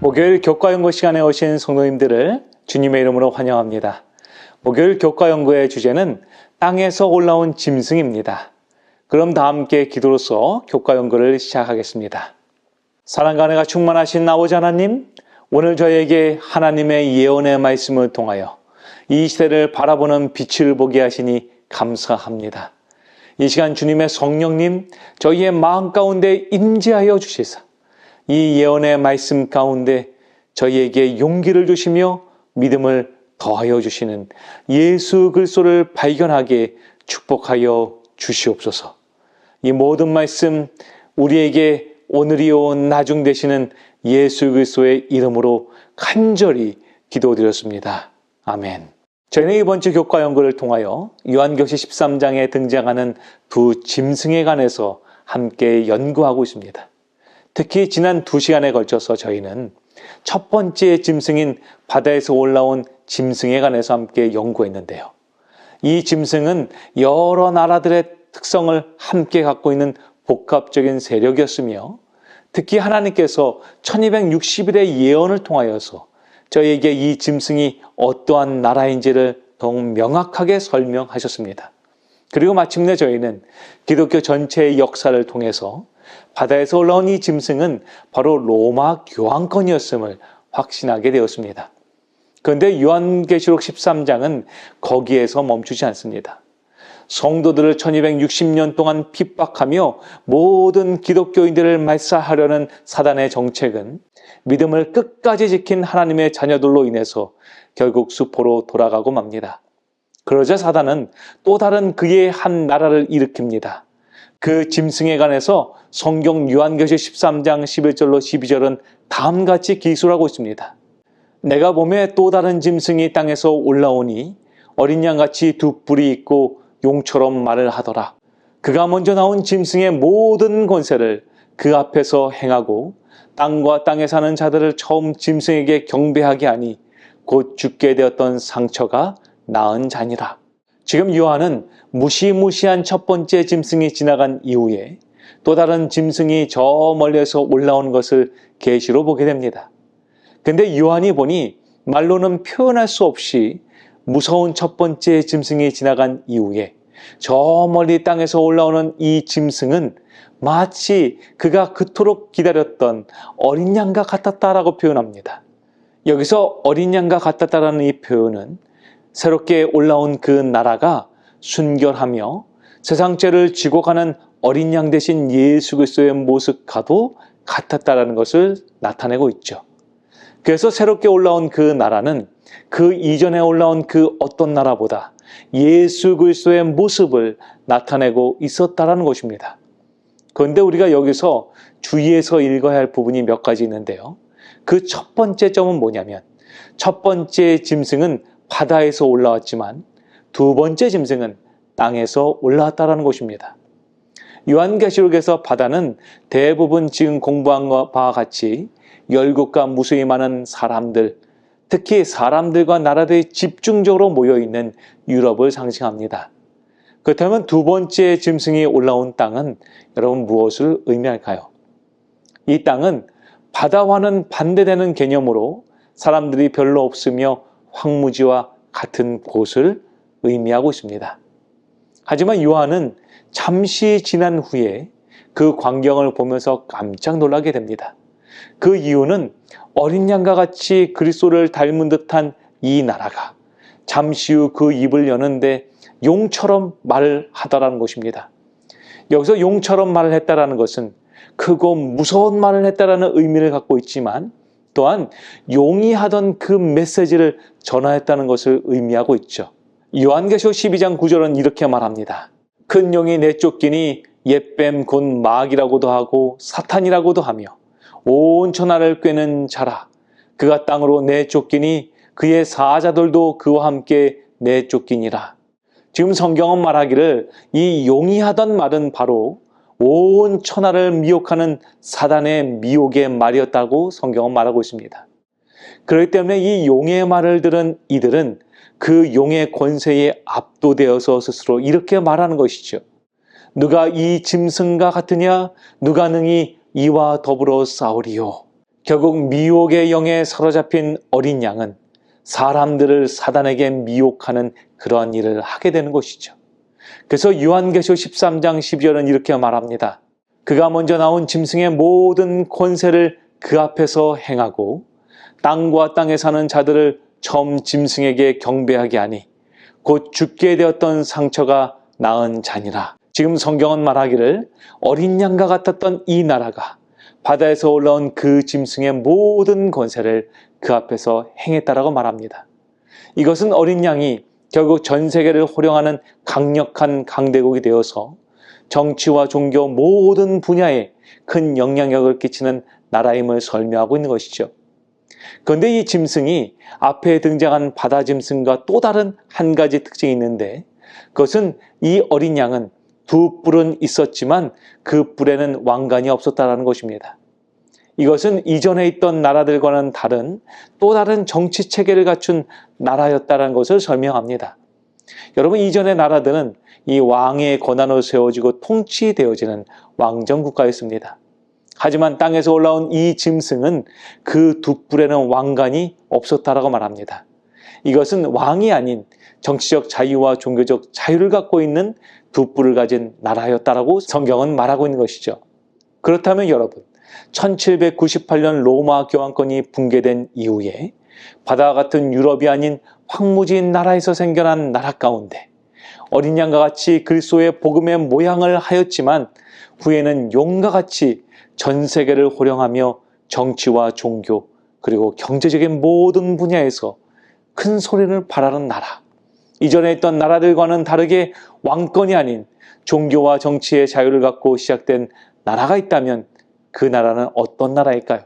목요일 교과연구 시간에 오신 성도님들을 주님의 이름으로 환영합니다. 목요일 교과연구의 주제는 땅에서 올라온 짐승입니다. 그럼 다 함께 기도로서 교과연구를 시작하겠습니다. 사랑과 은혜가 충만하신 아버지 하나님, 오늘 저에게 하나님의 예언의 말씀을 통하여 이 시대를 바라보는 빛을 보게 하시니 감사합니다. 이 시간 주님의 성령님, 저희의 마음 가운데 임재하여 주시사 이 예언의 말씀 가운데 저희에게 용기를 주시며 믿음을 더하여 주시는 예수 그리스도를 발견하게 축복하여 주시옵소서. 이 모든 말씀 우리에게 오늘이요 나중 되시는 예수 그리스도의 이름으로 간절히 기도드렸습니다. 아멘. 저희는 이번 주 교과 연구를 통하여 요한계시 13장에 등장하는 두 짐승에 관해서 함께 연구하고 있습니다. 특히 지난 2시간에 걸쳐서 저희는 첫 번째 짐승인 바다에서 올라온 짐승에 관해서 함께 연구했는데요. 이 짐승은 여러 나라들의 특성을 함께 갖고 있는 복합적인 세력이었으며 특히 하나님께서 1260일의 예언을 통하여서 저희에게 이 짐승이 어떠한 나라인지를 더욱 명확하게 설명하셨습니다. 그리고 마침내 저희는 기독교 전체의 역사를 통해서 바다에서 올라온 이 짐승은 바로 로마 교황권이었음을 확신하게 되었습니다. 그런데 요한계시록 13장은 거기에서 멈추지 않습니다. 성도들을 1260년 동안 핍박하며 모든 기독교인들을 말살하려는 사단의 정책은 믿음을 끝까지 지킨 하나님의 자녀들로 인해서 결국 수포로 돌아가고 맙니다. 그러자 사단은 또 다른 그의 한 나라를 일으킵니다. 그 짐승에 관해서 성경 요한계시 13장 11절로 12절은 다음같이 기술하고 있습니다. 내가 보매 또 다른 짐승이 땅에서 올라오니 어린 양같이 두 뿔이 있고 용처럼 말을 하더라. 그가 먼저 나온 짐승의 모든 권세를 그 앞에서 행하고 땅과 땅에 사는 자들을 처음 짐승에게 경배하게 하니 곧 죽게 되었던 상처가 나은 자니라. 지금 요한은 무시무시한 첫 번째 짐승이 지나간 이후에 또 다른 짐승이 저 멀리에서 올라오는 것을 계시로 보게 됩니다. 근데 요한이 보니 말로는 표현할 수 없이 무서운 첫 번째 짐승이 지나간 이후에 저 멀리 땅에서 올라오는 이 짐승은 마치 그가 그토록 기다렸던 어린 양과 같았다라고 표현합니다. 여기서 어린 양과 같았다라는 이 표현은 새롭게 올라온 그 나라가 순결하며 세상 죄를 지고 가는 어린 양 대신 예수 그리스도의 모습과도 같았다라는 것을 나타내고 있죠. 그래서 새롭게 올라온 그 나라는 그 이전에 올라온 그 어떤 나라보다 예수 그리스도의 모습을 나타내고 있었다라는 것입니다. 그런데 우리가 여기서 주의해서 읽어야 할 부분이 몇 가지 있는데요. 그 첫 번째 점은 뭐냐면 첫 번째 짐승은 바다에서 올라왔지만 두 번째 짐승은 땅에서 올라왔다라는 것입니다. 요한계시록에서 바다는 대부분 지금 공부한 바와 같이 열국과 무수히 많은 사람들, 특히 사람들과 나라들이 집중적으로 모여있는 유럽을 상징합니다. 그렇다면 두 번째 짐승이 올라온 땅은 여러분 무엇을 의미할까요? 이 땅은 바다와는 반대되는 개념으로 사람들이 별로 없으며 황무지와 같은 곳을 의미하고 있습니다. 하지만 요한은 잠시 지난 후에 그 광경을 보면서 깜짝 놀라게 됩니다. 그 이유는 어린 양과 같이 그리스도를 닮은 듯한 이 나라가 잠시 후 그 입을 여는데 용처럼 말을 하다라는 것입니다. 여기서 용처럼 말을 했다라는 것은 크고 무서운 말을 했다라는 의미를 갖고 있지만 또한 용이 하던 그 메시지를 전하였다는 것을 의미하고 있죠. 요한계시록 12장 9절은 이렇게 말합니다. 큰 용이 내쫓기니 옛뱀 곧 마귀라고도 하고 사탄이라고도 하며 온 천하를 꿰는 자라. 그가 땅으로 내쫓기니 그의 사자들도 그와 함께 내쫓기니라. 지금 성경은 말하기를 이 용이 하던 말은 바로 온 천하를 미혹하는 사단의 미혹의 말이었다고 성경은 말하고 있습니다. 그렇기 때문에 이 용의 말을 들은 이들은 그 용의 권세에 압도되어서 스스로 이렇게 말하는 것이죠. 누가 이 짐승과 같으냐? 누가 능히 이와 더불어 싸우리요? 결국 미혹의 영에 사로잡힌 어린 양은 사람들을 사단에게 미혹하는 그러한 일을 하게 되는 것이죠. 그래서 요한계시록 13장 12절은 이렇게 말합니다. 그가 먼저 나온 짐승의 모든 권세를 그 앞에서 행하고 땅과 땅에 사는 자들을 처음 짐승에게 경배하게 하니 곧 죽게 되었던 상처가 나은 자니라. 지금 성경은 말하기를 어린 양과 같았던 이 나라가 바다에서 올라온 그 짐승의 모든 권세를 그 앞에서 행했다라고 말합니다. 이것은 어린 양이 결국 전 세계를 호령하는 강력한 강대국이 되어서 정치와 종교 모든 분야에 큰 영향력을 끼치는 나라임을 설명하고 있는 것이죠. 그런데 이 짐승이 앞에 등장한 바다 짐승과 또 다른 한 가지 특징이 있는데, 그것은 이 어린 양은 두 뿔은 있었지만 그 뿔에는 왕관이 없었다는 것입니다. 이것은 이전에 있던 나라들과는 다른 또 다른 정치 체계를 갖춘 나라였다는 것을 설명합니다. 여러분, 이전의 나라들은 이 왕의 권한으로 세워지고 통치되어지는 왕정 국가였습니다. 하지만 땅에서 올라온 이 짐승은 그 두 뿔에는 왕관이 없었다라고 말합니다. 이것은 왕이 아닌 정치적 자유와 종교적 자유를 갖고 있는 두 뿔을 가진 나라였다라고 성경은 말하고 있는 것이죠. 그렇다면 여러분, 1798년 로마 교황권이 붕괴된 이후에 바다와 같은 유럽이 아닌 황무지인 나라에서 생겨난 나라 가운데 어린 양과 같이 그리스도의 복음의 모양을 하였지만 후에는 용과 같이 전 세계를 호령하며 정치와 종교 그리고 경제적인 모든 분야에서 큰 소리를 발하는 나라, 이전에 있던 나라들과는 다르게 왕권이 아닌 종교와 정치의 자유를 갖고 시작된 나라가 있다면 그 나라는 어떤 나라일까요?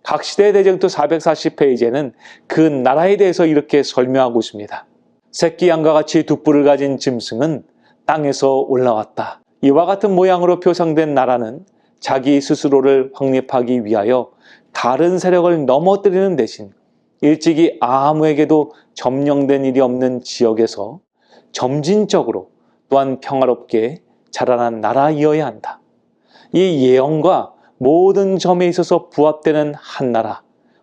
각시대 대쟁투 440페이지에는 그 나라에 대해서 이렇게 설명하고 있습니다. 새끼 양과 같이 두 뿔을 가진 짐승은 땅에서 올라왔다. 이와 같은 모양으로 표상된 나라는 자기 스스로를 확립하기 위하여 다른 세력을 넘어뜨리는 대신 일찍이 아무에게도 점령된 일이 없는 지역에서 점진적으로 또한 평화롭게 자라난 나라이어야 한다. 이 예언과 모든 점에 있어서 부합되는 한 나라,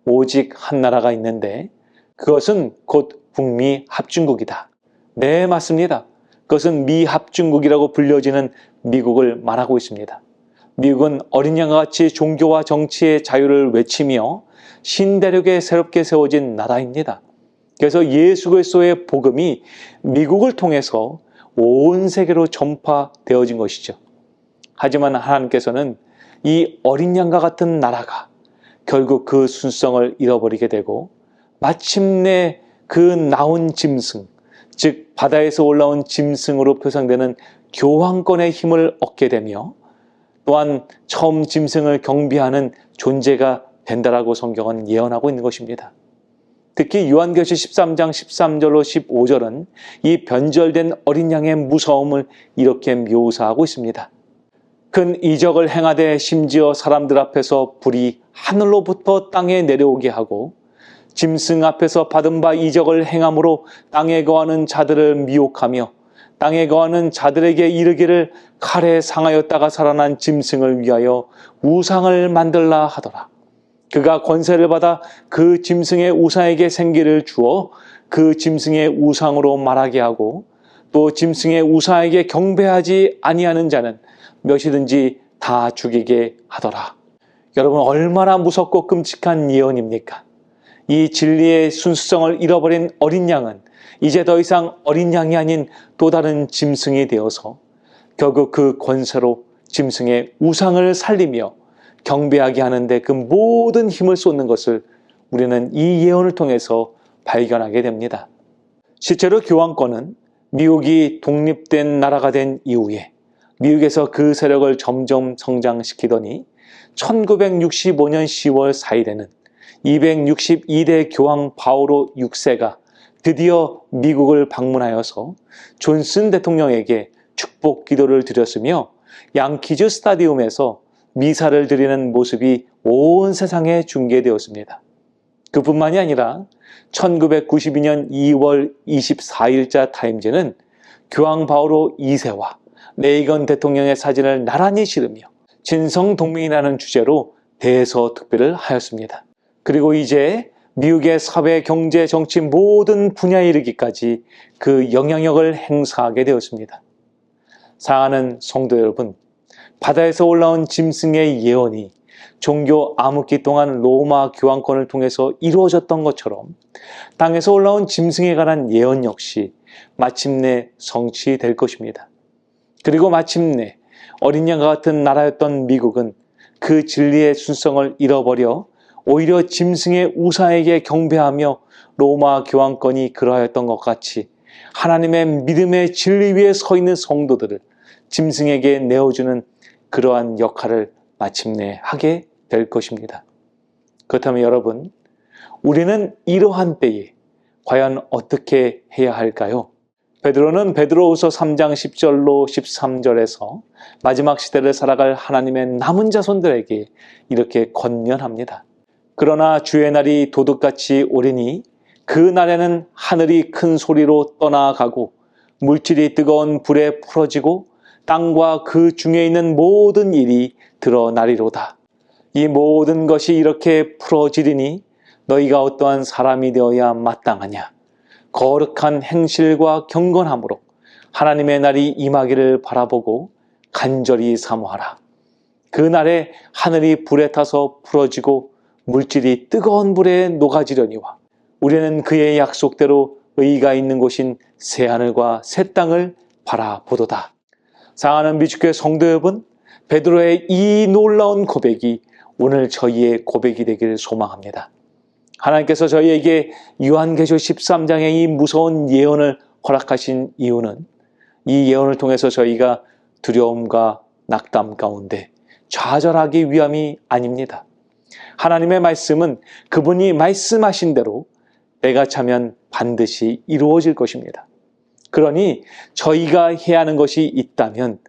오직 한 나라가 있는데 그것은 곧 북미 합중국이다. 네, 맞습니다. 그것은 미합중국이라고 불려지는 미국을 말하고 있습니다. 미국은 어린 양과 같이 종교와 정치의 자유를 외치며 신대륙에 새롭게 세워진 나라입니다. 그래서 예수 그리스도의 복음이 미국을 통해서 온 세계로 전파되어진 것이죠. 하지만 하나님께서는 이 어린 양과 같은 나라가 결국 그 순성을 잃어버리게 되고 마침내 그 나온 짐승, 즉 바다에서 올라온 짐승으로 표상되는 교황권의 힘을 얻게 되며 또한 처음 짐승을 경비하는 존재가 된다라고 성경은 예언하고 있는 것입니다. 특히 요한계시록 13장 13절로 15절은 이 변절된 어린 양의 무서움을 이렇게 묘사하고 있습니다. 큰 이적을 행하되 심지어 사람들 앞에서 불이 하늘로부터 땅에 내려오게 하고 짐승 앞에서 받은 바 이적을 행함으로 땅에 거하는 자들을 미혹하며 땅에 거하는 자들에게 이르기를 칼에 상하였다가 살아난 짐승을 위하여 우상을 만들라 하더라. 그가 권세를 받아 그 짐승의 우상에게 생기를 주어 그 짐승의 우상으로 말하게 하고 또 짐승의 우상에게 경배하지 아니하는 자는 몇이든지 다 죽이게 하더라. 여러분, 얼마나 무섭고 끔찍한 예언입니까? 이 진리의 순수성을 잃어버린 어린 양은 이제 더 이상 어린 양이 아닌 또 다른 짐승이 되어서 결국 그 권세로 짐승의 우상을 살리며 경배하게 하는데 그 모든 힘을 쏟는 것을 우리는 이 예언을 통해서 발견하게 됩니다. 실제로 교황권은 미국이 독립된 나라가 된 이후에 미국에서 그 세력을 점점 성장시키더니 1965년 10월 4일에는 262대 교황 바오로 6세가 드디어 미국을 방문하여서 존슨 대통령에게 축복 기도를 드렸으며 양키즈 스타디움에서 미사를 드리는 모습이 온 세상에 중계되었습니다. 그뿐만이 아니라 1992년 2월 24일자 타임즈는 교황 바오로 2세와 레이건 대통령의 사진을 나란히 실으며 진성동맹이라는 주제로 대서특필을 하였습니다. 그리고 이제 미국의 사회, 경제, 정치 모든 분야에 이르기까지 그 영향력을 행사하게 되었습니다. 사랑하는 성도 여러분, 바다에서 올라온 짐승의 예언이 종교 암흑기 동안 로마 교황권을 통해서 이루어졌던 것처럼 땅에서 올라온 짐승에 관한 예언 역시 마침내 성취될 것입니다. 그리고 마침내 어린 양과 같은 나라였던 미국은 그 진리의 순성을 잃어버려 오히려 짐승의 우사에게 경배하며 로마 교황권이 그러하였던 것 같이 하나님의 믿음의 진리 위에 서 있는 성도들을 짐승에게 내어주는 그러한 역할을 마침내 하게 될 것입니다. 그렇다면 여러분, 우리는 이러한 때에 과연 어떻게 해야 할까요? 베드로는 베드로후서 3장 10절로 13절에서 마지막 시대를 살아갈 하나님의 남은 자손들에게 이렇게 권면합니다. 그러나 주의 날이 도둑같이 오리니 그 날에는 하늘이 큰 소리로 떠나가고 물질이 뜨거운 불에 풀어지고 땅과 그 중에 있는 모든 일이 드러나리로다. 이 모든 것이 이렇게 풀어지리니 너희가 어떠한 사람이 되어야 마땅하냐? 거룩한 행실과 경건함으로 하나님의 날이 임하기를 바라보고 간절히 사모하라. 그 날에 하늘이 불에 타서 풀어지고 물질이 뜨거운 불에 녹아지려니와 우리는 그의 약속대로 의가 있는 곳인 새하늘과 새 땅을 바라보도다. 사랑하는 미주교회 성도 여러분, 베드로의 이 놀라운 고백이 오늘 저희의 고백이 되기를 소망합니다. 하나님께서 저희에게 요한계시록 13장의 이 무서운 예언을 허락하신 이유는 이 예언을 통해서 저희가 두려움과 낙담 가운데 좌절하기 위함이 아닙니다. 하나님의 말씀은 그분이 말씀하신 대로 때가 차면 반드시 이루어질 것입니다. 그러니 저희가 해야 하는 것이 있다면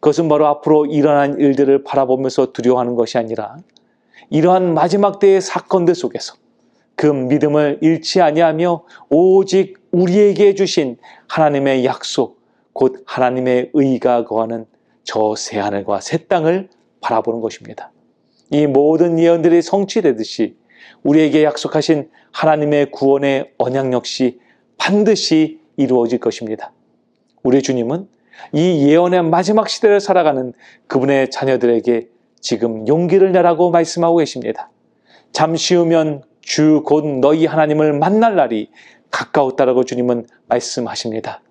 그것은 바로 앞으로 일어난 일들을 바라보면서 두려워하는 것이 아니라 이러한 마지막 때의 사건들 속에서 그 믿음을 잃지 아니하며 오직 우리에게 주신 하나님의 약속, 곧 하나님의 의가 거하는 저 새하늘과 새 땅을 바라보는 것입니다. 이 모든 예언들이 성취되듯이 우리에게 약속하신 하나님의 구원의 언약 역시 반드시 이루어질 것입니다. 우리 주님은 이 예언의 마지막 시대를 살아가는 그분의 자녀들에게 지금 용기를 내라고 말씀하고 계십니다. 잠시 후면 주 곧 너희 하나님을 만날 날이 가까웠다라고 주님은 말씀하십니다.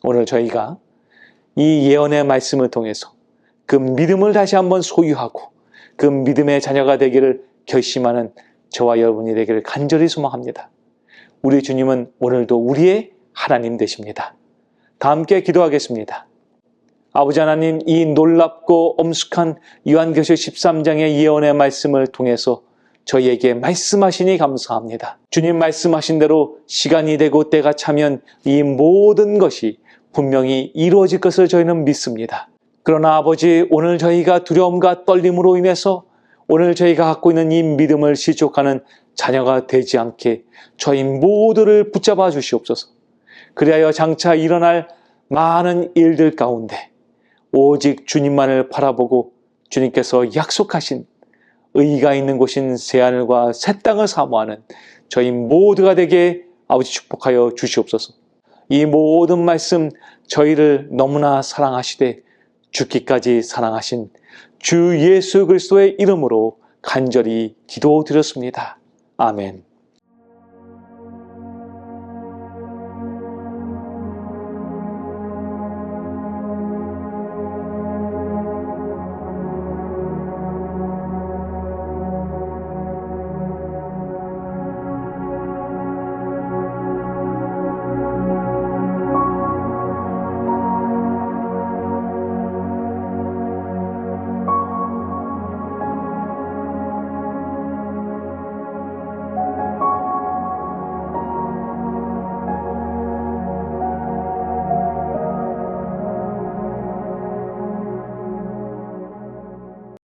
오늘 저희가 이 예언의 말씀을 통해서 그 믿음을 다시 한번 소유하고 그 믿음의 자녀가 되기를 결심하는 저와 여러분이 되기를 간절히 소망합니다. 우리 주님은 오늘도 우리의 하나님 되십니다. 다 함께 기도하겠습니다. 아버지 하나님, 이 놀랍고 엄숙한 요한계시록 13장의 예언의 말씀을 통해서 저희에게 말씀하시니 감사합니다. 주님 말씀하신 대로 시간이 되고 때가 차면 이 모든 것이 분명히 이루어질 것을 저희는 믿습니다. 그러나 아버지, 오늘 저희가 두려움과 떨림으로 인해서 오늘 저희가 갖고 있는 이 믿음을 실족하는 자녀가 되지 않게 저희 모두를 붙잡아 주시옵소서. 그리하여 장차 일어날 많은 일들 가운데 오직 주님만을 바라보고 주님께서 약속하신 의가 있는 곳인 새하늘과 새 땅을 사모하는 저희 모두가 되게 아버지 축복하여 주시옵소서. 이 모든 말씀 저희를 너무나 사랑하시되 죽기까지 사랑하신 주 예수 그리스도의 이름으로 간절히 기도드렸습니다. 아멘.